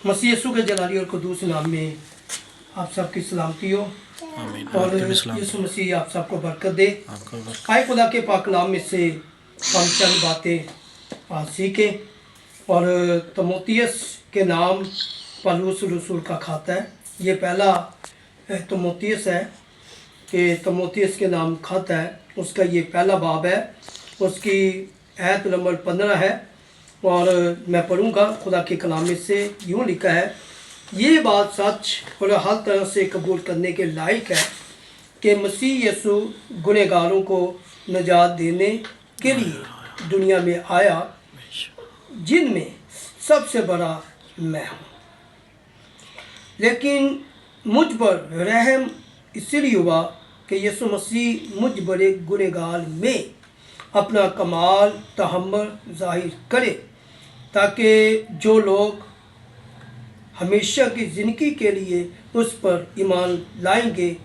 मसीह यीशु के जलाली और कुदूस नाम में आप सबकी सलामती हो और यीशु मसीह आप सबको बरकत दे। आए खुदा के पाक कलाम में से हम चंद बातें आज सीखें और तीमुथियुस के नाम पौलुस रसूल का खाता है। ये पहला तीमुथियुस है कि तीमुथियुस के नाम खाता है, उसका ये पहला बाब है, उसकी आयत नंबर 15 है और मैं पढ़ूंगा। खुदा के कलाम में से यूँ लिखा है, ये बात सच और हर तरह से कबूल करने के लायक है कि मसीह यीशु गुनहगारों को निजात देने के लिए दुनिया में आया, जिनमें सबसे बड़ा मैं हूँ। लेकिन मुझ पर रहम इसलिए हुआ कि यीशु मसीह मुझ बड़े गुनहगार में अपना कमाल तहम्मुल ज़ाहिर करे, ताकि जो लोग हमेशा की ज़िंदगी के लिए उस पर ईमान लाएंगे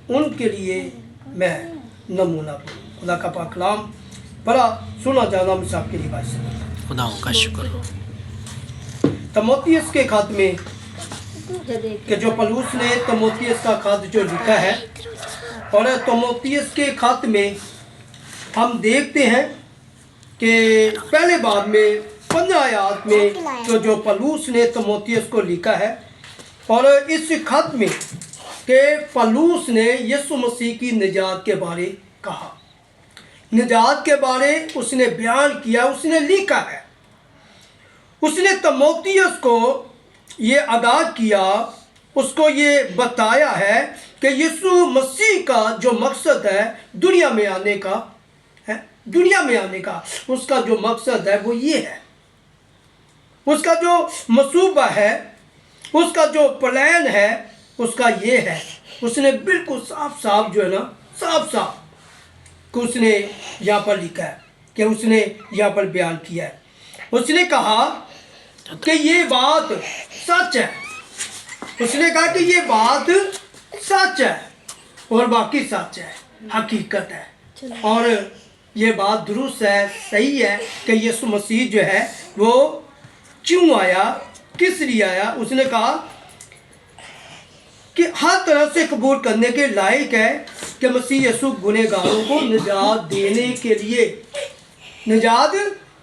उनके लिए मैं नमूना बनूं। खुदा का पाक कलाम बड़ा सुना जाना मिसाब के लिए से खुदा का शुक्र हो। तीमुथियुस के खत में कि जो पौलुस ने तीमुथियुस का खत जो लिखा है, और तीमुथियुस के खत में हम देखते हैं कि पहले बाब में 15 आयत में जो पौलुस ने तीमुथियुस को लिखा है, और इस खत में कि पौलुस ने यीशु मसीह की निजात के बारे कहा, निजात के बारे उसने बयान किया, उसने लिखा है। उसने तीमुथियुस को ये आगाह किया, उसको ये बताया है कि यीशु मसीह का जो मकसद है दुनिया में आने का है, दुनिया में आने का उसका जो मकसद है वो ये है, उसका जो मंसूबा है, उसका जो प्लान है उसका ये है। उसने बिल्कुल साफ साफ जो है ना, साफ साफ उसने यहाँ पर लिखा है कि उसने यहाँ पर बयान किया है। उसने कहा कि ये बात सच है, उसने कहा कि ये बात सच है और बाकी सच है, हकीकत है, और ये बात दुरुस्त है, सही है कि यीशु मसीह जो है वो क्यों आया, किस लिए आया। उसने कहा कि हर तरह से कबूल करने के लायक है कि मसीह यीशु गुनहगारों को निजात देने के लिए, निजात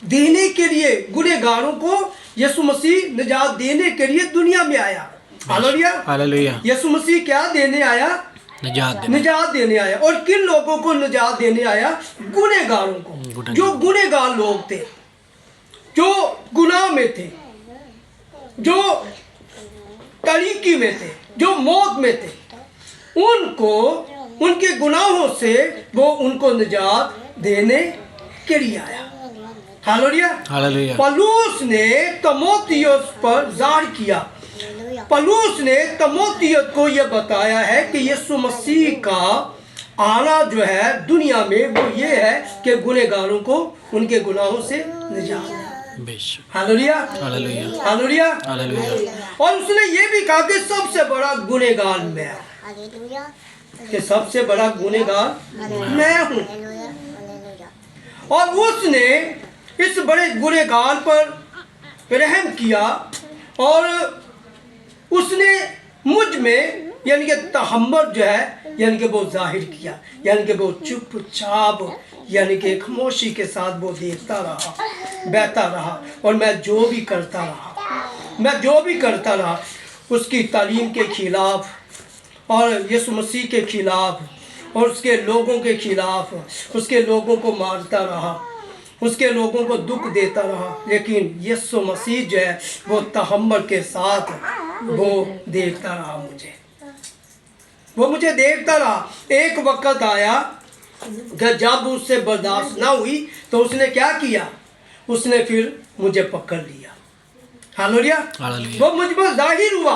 देने के लिए, गुनहगारों को यीशु मसीह निजात देने के लिए दुनिया में आया। Hallelujah, hallelujah. यीशु मसीह क्या देने आया? निजात देने आया। और किन लोगों को निजात देने आया? गुनहगारों को, जो गुनहगार लोग थे, जो गुनाह में थे, जो तरीकी में थे, जो मौत में थे, उनको उनके गुनाहों से वो उनको निजात देने के लिए आया। Hallelujah, hallelujah. पौलुस ने तीमुथियुस पर ज़ाहिर किया, पौलुस ने तीमुथियुस को यह बताया है कि यीशु मसीह का आना जो है दुनिया में वो ये है कि गुनहगारों को उनके गुनाहों से निजात है। Hallelujah, hallelujah, hallelujah, hallelujah. और उसने ये भी कहा कि सबसे बड़ा गुनहगार मैं हूँ, कि सबसे बड़ा गुनहगार मैं हूँ। और उसने इस बड़े गुनहगार पर रहम किया और उसने मुझ में यानी कि तहम्मुल जो है यानी कि वो जाहिर किया, यानी कि वो चुपचाप यानी कि खामोशी के साथ वो देखता रहा, बहता रहा, और मैं जो भी करता रहा उसकी तालीम के खिलाफ और यीशु मसीह के खिलाफ और उसके लोगों के खिलाफ, उसके लोगों को मारता रहा, उसके लोगों को दुख देता रहा। लेकिन यीशु मसीह जो है वो तहम्मुल के साथ वो देखता रहा, वो मुझे देखता रहा। एक वक्त आया कि जब उससे बर्दाश्त ना हुई तो उसने क्या किया? उसने फिर मुझे पकड़ लिया। हालेलुया, वो मुझ पर जाहिर हुआ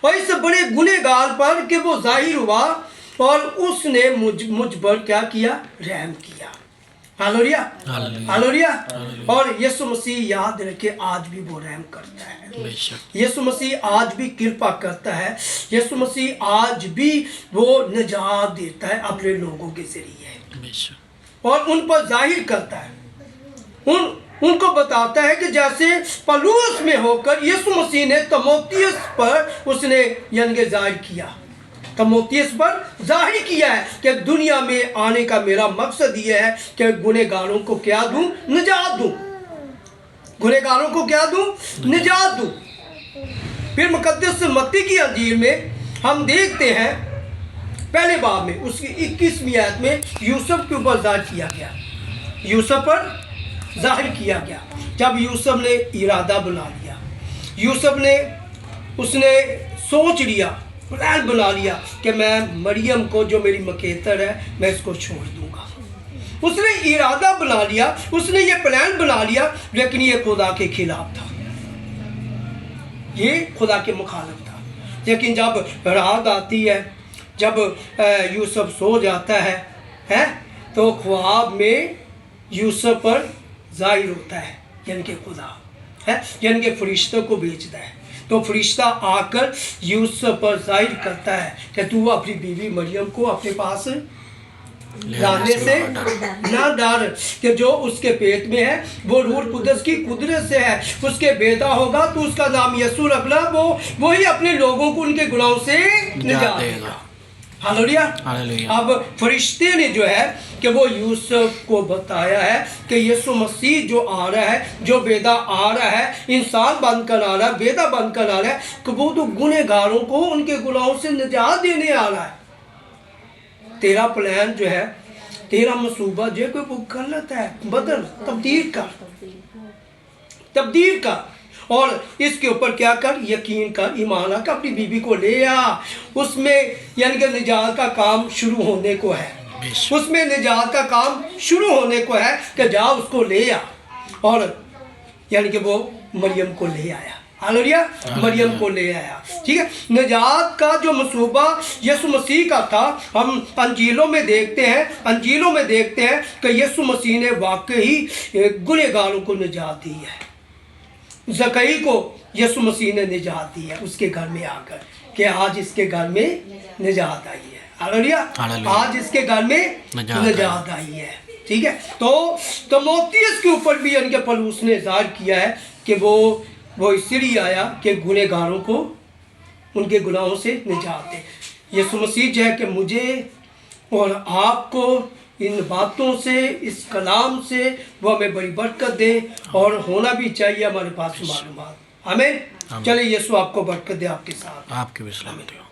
और इस बड़े गुनहगार पर कि वो जाहिर हुआ और उसने मुझ पर क्या किया? रहम किया। Hallelujah, hallelujah. और यीशु मसीह याद रखे आज भी वो रहम करता है, यीशु मसीह आज भी कृपा करता है, यीशु मसीह आज भी वो निजात देता है अपने लोगों के जरिए और उन पर जाहिर करता है, ان کو بتاتا ہے کہ جیسے پلوس میں ہو کر یسوع مسیح نے تموتیس پر اس نے یعنی ظاہر کیا، تموتیس پر ظاہر کیا ہے کہ دنیا میں آنے کا میرا مقصد یہ ہے کہ گنہگاروں کو کیا دوں؟ نجات دوں۔ گنہگاروں کو کیا دوں؟ نجات دوں۔ پھر مقدس متی کی انجیل میں ہم دیکھتے ہیں پہلے باب میں اس کی 21ویں آیت میں یوسف کے اوپر ظاہر کیا گیا، یوسف پر ظاہر کیا گیا۔ جب یوسف نے ارادہ بنا لیا، یوسف نے اس نے سوچ لیا، پلان بنا لیا کہ میں مریم کو جو میری مکیتر ہے میں اس کو چھوڑ دوں گا، اس نے ارادہ بنا لیا، اس نے یہ پلان بنا لیا، لیکن یہ خدا کے خلاف تھا، یہ خدا کے مخالف تھا۔ لیکن جب رات آتی ہے، جب یوسف سو جاتا ہے تو خواب میں یوسف پر ظاہر ہوتا ہے، یعنی کہ خدا ہے، یعنی کہ فرشتوں کو بھیجتا ہے، تو فرشتہ آ کر یوسف پر ظاہر کرتا ہے کہ تو اپنی بیوی مریم کو اپنے پاس لانے سے نہ ڈر، کہ جو اس کے پیٹ میں ہے وہ روح القدس کی قدرت سے ہے، اس کے بیٹا ہوگا تو اس کا نام یسوع رکھنا، وہی اپنے لوگوں کو ان کے گناہوں سے نجات دے گا۔ ہاللیلویہ۔ اب فرشتے نے جو ہے کہ وہ یوسف کو بتایا ہے کہ یسوع مسیح جو آ رہا ہے، جو بیدا آ رہا ہے، انسان بن کر آ رہا ہے، بیدا بن کر آ رہا ہے، کہ وہ تو گنہگاروں کو ان کے گناہوں سے نجات دینے آ رہا ہے۔ تیرا پلان جو ہے، تیرا منصوبہ جو ہے وہ غلط ہے، بدل، تبدیل کر، اور اس کے اوپر کیا کر؟ یقین کر، ایمان کر، اپنی بیوی کو لے آ، اس میں یعنی کہ نجات کا کام شروع ہونے کو ہے، اس میں نجات کا کام شروع ہونے کو ہے، کہ جا اس کو لے آ، اور یعنی کہ وہ مریم کو لے آیا، ہاللیلویہ، مریم کو لے آیا، ٹھیک ہے۔ نجات کا جو منصوبہ یسوع مسیح کا تھا، ہم انجیلوں میں دیکھتے ہیں کہ یسوع مسیح نے واقعی گنہگاروں کو نجات دی ہے۔ زکئی کو یسوع مسیح نے نجات دی ہے اس کے گھر میں آ کر، کہ آج اس کے گھر میں نجات آئی ہے، ہاللیلویہ، آج اس کے گھر میں نجات آئی ہے، ٹھیک ہے۔ تو تموتیس کے اوپر بھی یعنی کہ پولس نے ظاہر کیا ہے کہ وہ اس لیے آیا کہ گنہگاروں کو ان کے گناہوں سے نجات دے۔ یسوع مسیح جو ہے کہ مجھے اور آپ کو ان باتوں سے، اس کلام سے وہ ہمیں بڑی برکت دے، اور ہونا بھی چاہیے ہمارے پاس معلومات۔ آمین۔ چلے یسوع آپ کو برکت دے، آپ کے ساتھ، آپ کی بھی سلامتی ہو۔